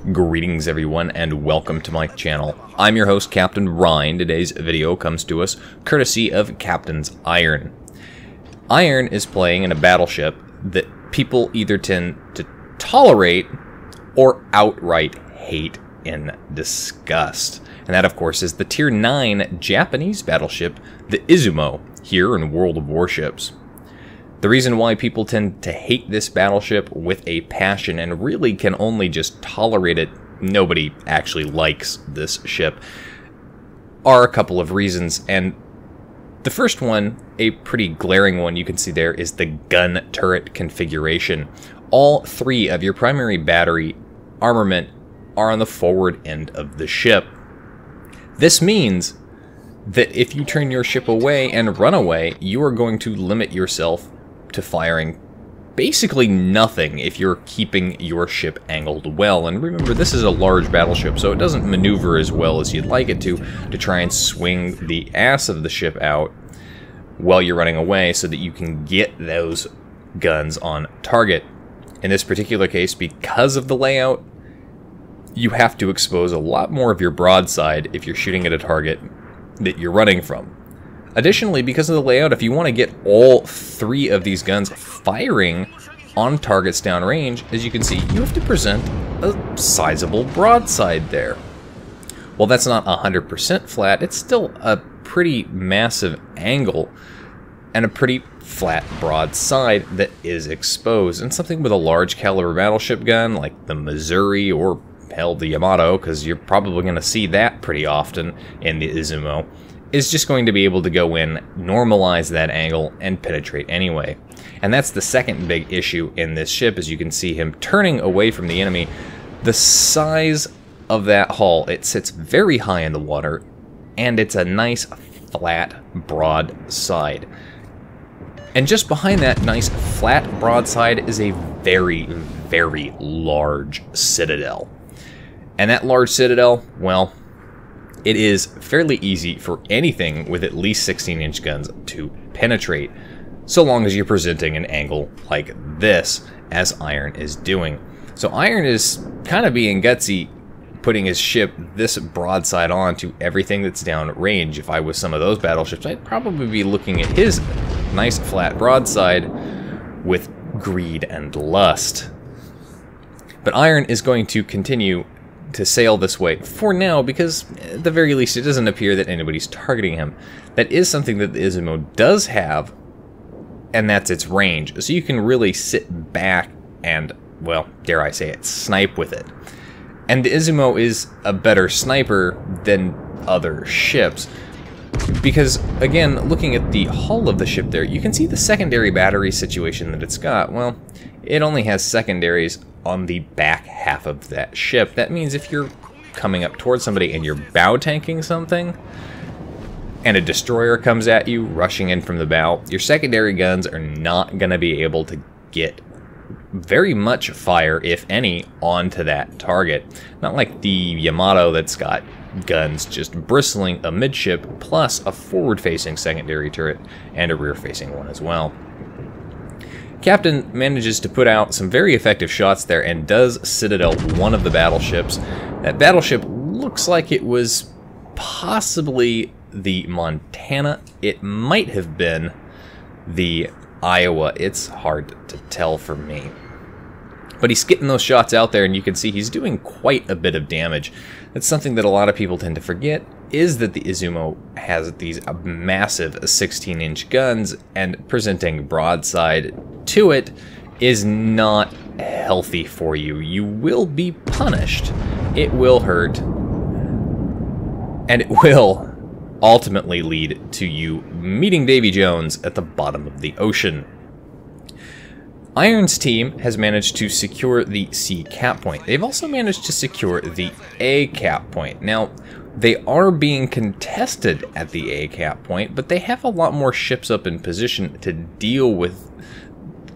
Greetings everyone and welcome to my channel. I'm your host Captain Ryan. Today's video comes to us courtesy of Captain's Iron. Iron is playing in a battleship that people either tend to tolerate or outright hate in disgust. And that of course is the Tier 9 Japanese battleship, the Izumo, here in World of Warships. The reason why people tend to hate this battleship with a passion and really can only just tolerate it, nobody actually likes this ship, are a couple of reasons. And the first one, a pretty glaring one you can see there, is the gun turret configuration. All three of your primary battery armament are on the forward end of the ship. This means that if you turn your ship away and run away, you are going to limit yourself to firing basically nothing if you're keeping your ship angled well. And remember, this is a large battleship, so it doesn't maneuver as well as you'd like it to try and swing the ass of the ship out while you're running away so that you can get those guns on target. In this particular case, because of the layout, you have to expose a lot more of your broadside if you're shooting at a target that you're running from. Additionally, because of the layout, if you want to get all three of these guns firing on targets downrange, as you can see, you have to present a sizable broadside there. While that's not 100% flat, it's still a pretty massive angle and a pretty flat broadside that is exposed. And something with a large caliber battleship gun like the Missouri or hell, the Yamato, because you're probably going to see that pretty often in the Izumo, is just going to be able to go in, normalize that angle, and penetrate anyway. And that's the second big issue in this ship, as you can see him turning away from the enemy. The size of that hull, it sits very high in the water, and it's a nice, flat, broad side. And just behind that nice, flat broadside is a very, very large citadel. And that large citadel, well, it is fairly easy for anything with at least 16-inch guns to penetrate, so long as you're presenting an angle like this, as Iron is doing. So Iron is kind of being gutsy, putting his ship this broadside on to everything that's downrange. If I was some of those battleships, I'd probably be looking at his nice flat broadside with greed and lust. But Iron is going to continue to sail this way for now, because at the very least it doesn't appear that anybody's targeting him. That is something that the Izumo does have, and that's its range. So you can really sit back and, well, dare I say it, snipe with it. And the Izumo is a better sniper than other ships, because, again, looking at the hull of the ship there, you can see the secondary battery situation that it's got. Well, it only has secondaries on the back half of that ship. That means if you're coming up towards somebody and you're bow tanking something, and a destroyer comes at you, rushing in from the bow, your secondary guns are not going to be able to get very much fire, if any, onto that target. Not like the Yamato that's got guns just bristling amidship, plus a forward-facing secondary turret and a rear-facing one as well. Captain manages to put out some very effective shots there and does citadel one of the battleships. That battleship looks like it was possibly the Montana. It might have been the Iowa. It's hard to tell for me. But he's getting those shots out there, and you can see he's doing quite a bit of damage. That's something that a lot of people tend to forget, is that the Izumo has these massive 16-inch guns, and presenting broadside to it is not healthy for you. You will be punished. It will hurt. And it will ultimately lead to you meeting Davy Jones at the bottom of the ocean. Iron's team has managed to secure the C cap point. They've also managed to secure the A cap point. Now, they are being contested at the A cap point, but they have a lot more ships up in position to deal with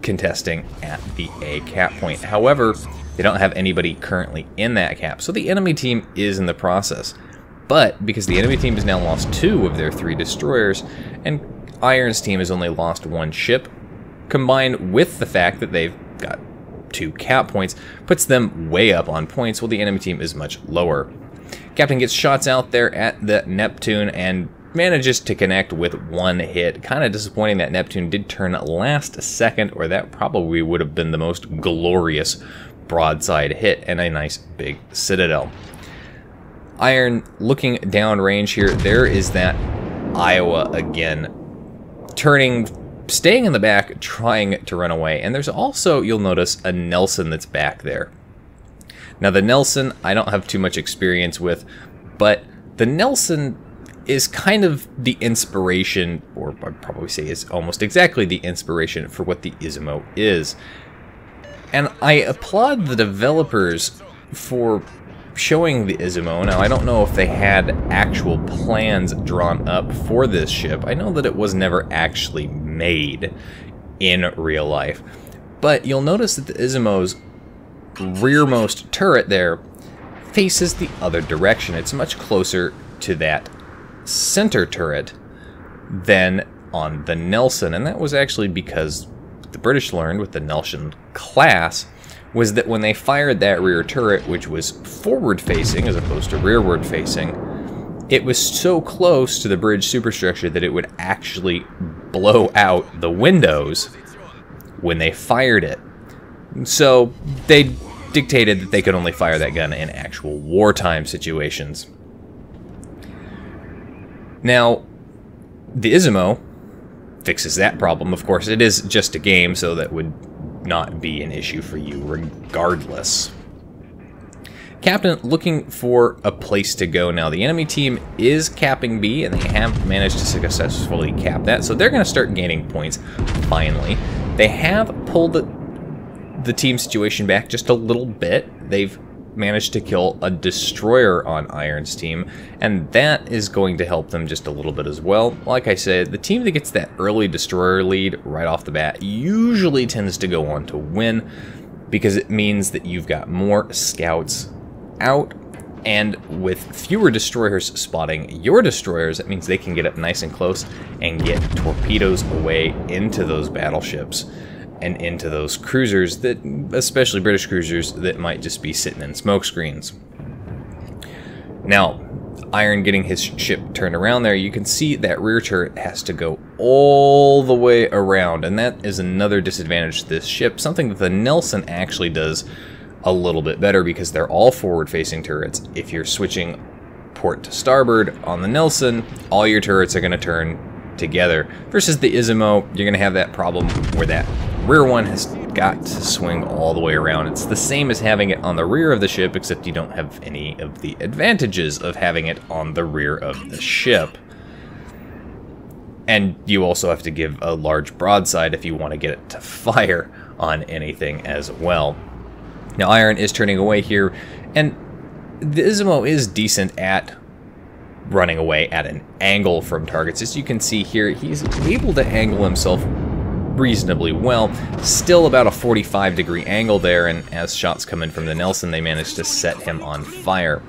contesting at the A cap point. However, they don't have anybody currently in that cap, so the enemy team is in the process. But because the enemy team has now lost 2 of their 3 destroyers, and Iron's team has only lost 1 ship, combined with the fact that they've got 2 cap points, puts them way up on points while the enemy team is much lower. Captain gets shots out there at the Neptune and manages to connect with 1 hit. Kind of disappointing that Neptune did turn last second, or that probably would have been the most glorious broadside hit and a nice big citadel. Iron looking downrange here. There is that Iowa again, staying in the back, trying to run away. And there's also, you'll notice, a Nelson that's back there. Now the Nelson, I don't have too much experience with, but the Nelson is kind of the inspiration, or I'd probably say is almost exactly the inspiration for what the Izumo is. And I applaud the developers for showing the Izumo. Now, I don't know if they had actual plans drawn up for this ship. I know that it was never actually made in real life. But you'll notice that the Izumo's rearmost turret there faces the other direction. It's much closer to that center turret than on the Nelson. And that was actually because the British learned with the Nelson class was that when they fired that rear turret, which was forward-facing as opposed to rearward-facing, it was so close to the bridge superstructure that it would actually blow out the windows when they fired it. So they dictated that they could only fire that gun in actual wartime situations. Now, the Izumo fixes that problem. Of course, it is just a game, so that would not be an issue for you regardless. Captain looking for a place to go now. The enemy team is capping B, and they have managed to successfully cap that, so they're going to start gaining points finally. They have pulled the team situation back just a little bit. They've managed to kill a destroyer on Iron's team, and that is going to help them just a little bit as well. Like I said, the team that gets that early destroyer lead right off the bat usually tends to go on to win, because it means that you've got more scouts out, and with fewer destroyers spotting your destroyers, it means they can get up nice and close and get torpedoes away into those battleships and into those cruisers, that, especially British cruisers, that might just be sitting in smoke screens. Now, Iron getting his ship turned around there, you can see that rear turret has to go all the way around, and that is another disadvantage to this ship, something that the Nelson actually does a little bit better because they're all forward-facing turrets. If you're switching port to starboard on the Nelson, all your turrets are going to turn together. Versus the Izumo, you're going to have that problem where that rear one has got to swing all the way around. It's the same as having it on the rear of the ship, except you don't have any of the advantages of having it on the rear of the ship. And you also have to give a large broadside if you want to get it to fire on anything as well. Now, Iron is turning away here, and the Izumo is decent at running away at an angle from targets. As you can see here, he's able to angle himself reasonably well. Still about a 45-degree angle there, and as shots come in from the Nelson, they manage to set him on fire.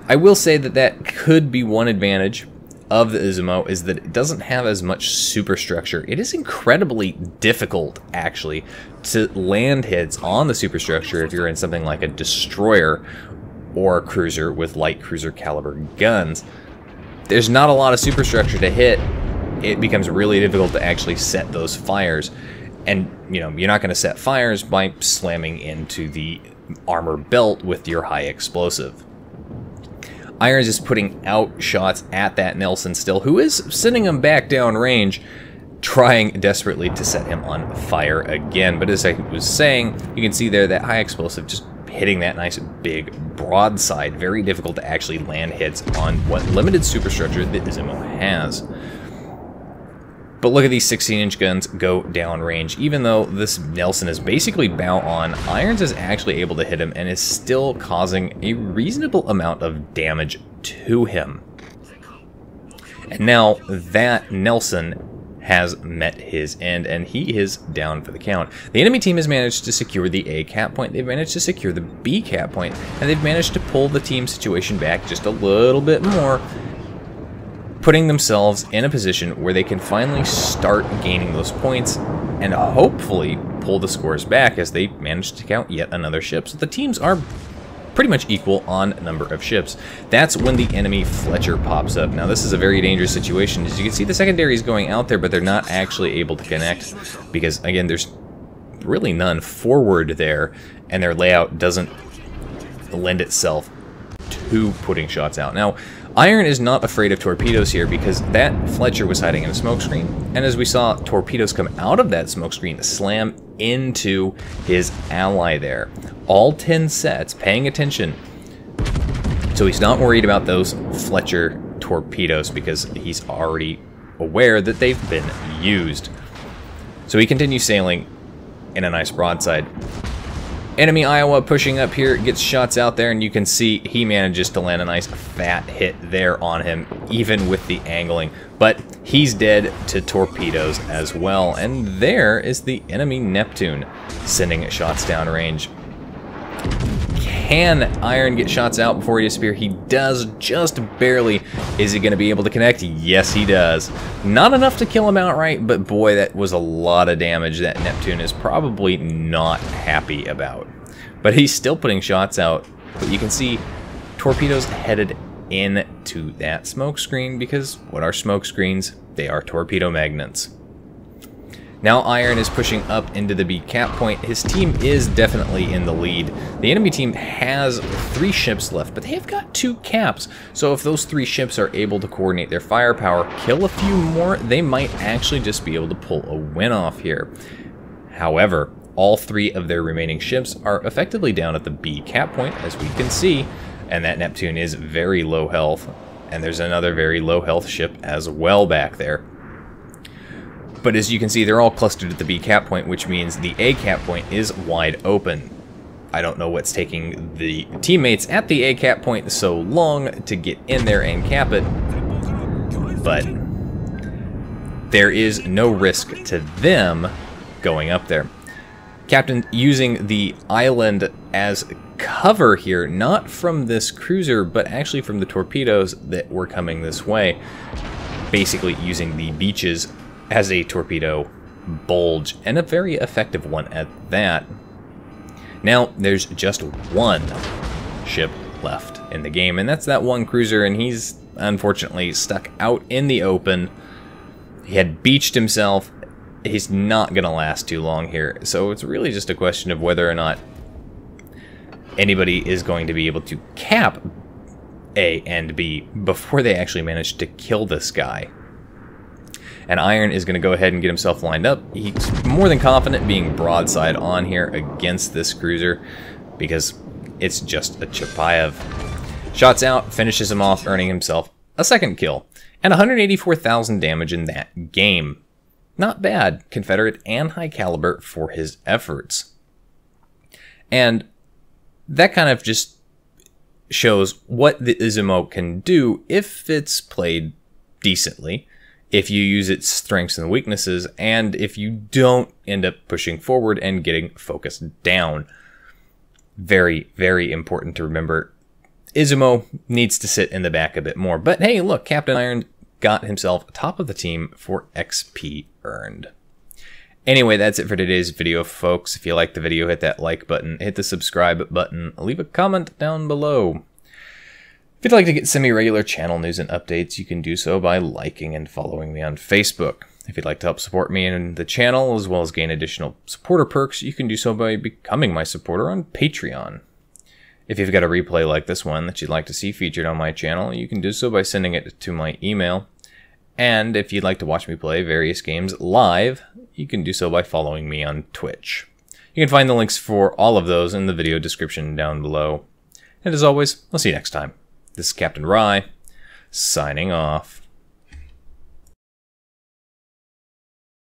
I will say that that could be one advantage of the Izumo, is that it doesn't have as much superstructure. It is incredibly difficult, actually, to land hits on the superstructure if you're in something like a destroyer or a cruiser with light cruiser caliber guns. There's not a lot of superstructure to hit. It becomes really difficult to actually set those fires. And, you know, you're not going to set fires by slamming into the armor belt with your high explosive. Iron's just putting out shots at that Nelson still, who is sending him back down range, trying desperately to set him on fire again. But as I was saying, you can see there that high explosive just hitting that nice big broadside. Very difficult to actually land hits on what limited superstructure the Izumo has. But look at these 16-inch guns go downrange. Even though this Nelson is basically bow on, Irons is actually able to hit him and is still causing a reasonable amount of damage to him. And now that Nelson has met his end, and he is down for the count. The enemy team has managed to secure the A cap point, they've managed to secure the B cap point, and they've managed to pull the team situation back just a little bit more, putting themselves in a position where they can finally start gaining those points and hopefully pull the scores back as they manage to take out yet another ship. So the teams are pretty much equal on number of ships. That's when the enemy Fletcher pops up. Now this is a very dangerous situation. As you can see, the secondary is going out there, but they're not actually able to connect because, again, there's really none forward there, and their layout doesn't lend itself to putting shots out. Now, Iron is not afraid of torpedoes here because that Fletcher was hiding in a smokescreen, and as we saw, torpedoes come out of that smokescreen, slam into his ally there. All 10 sets, paying attention. So he's not worried about those Fletcher torpedoes because he's already aware that they've been used. So he continues sailing in a nice broadside. Enemy Iowa pushing up here, gets shots out there, and you can see he manages to land a nice fat hit there on him, even with the angling. But he's dead to torpedoes as well. And there is the enemy Neptune sending shots downrange. Can Iron get shots out before he disappears? He does, just barely. Is he going to be able to connect? Yes, he does. Not enough to kill him outright, but boy, that was a lot of damage that Neptune is probably not happy about. But he's still putting shots out. But you can see torpedoes headed into that smoke screen because what are smoke screens? They are torpedo magnets. Now Iron is pushing up into the B cap point. His team is definitely in the lead. The enemy team has 3 ships left, but they've got 2 caps. So if those 3 ships are able to coordinate their firepower, kill a few more, they might actually just be able to pull a win off here. However, all 3 of their remaining ships are effectively down at the B cap point, as we can see, and that Neptune is very low health, and there's another very low health ship as well back there. But as you can see, they're all clustered at the B cap point, which means the A cap point is wide open. I don't know what's taking the teammates at the A cap point so long to get in there and cap it, but there is no risk to them going up there. Captain using the island as cover here, not from this cruiser, but actually from the torpedoes that were coming this way, basically using the beaches as a torpedo bulge, and a very effective one at that. Now, there's just 1 ship left in the game, and that's that 1 cruiser, and he's unfortunately stuck out in the open. He had beached himself. He's not going to last too long here, so it's really just a question of whether or not anybody is going to be able to cap A and B before they actually manage to kill this guy. And Iron is going to go ahead and get himself lined up. He's more than confident being broadside on here against this cruiser because it's just a Chapayev. Shots out, finishes him off, earning himself a 2nd kill. And 184,000 damage in that game. Not bad, Confederate and high caliber for his efforts. And that kind of just shows what the Izumo can do if it's played decently, if you use its strengths and weaknesses, and if you don't end up pushing forward and getting focused down. Very, very important to remember. Izumo needs to sit in the back a bit more. But hey, look, Captain Iron got himself top of the team for XP earned. Anyway, that's it for today's video, folks. If you liked the video, hit that like button, hit the subscribe button, leave a comment down below. If you'd like to get semi-regular channel news and updates, you can do so by liking and following me on Facebook. If you'd like to help support me and the channel, as well as gain additional supporter perks, you can do so by becoming my supporter on Patreon. If you've got a replay like this one that you'd like to see featured on my channel, you can do so by sending it to my email. And if you'd like to watch me play various games live, you can do so by following me on Twitch. You can find the links for all of those in the video description down below. And as always, I'll see you next time. This is Captain Rye, signing off.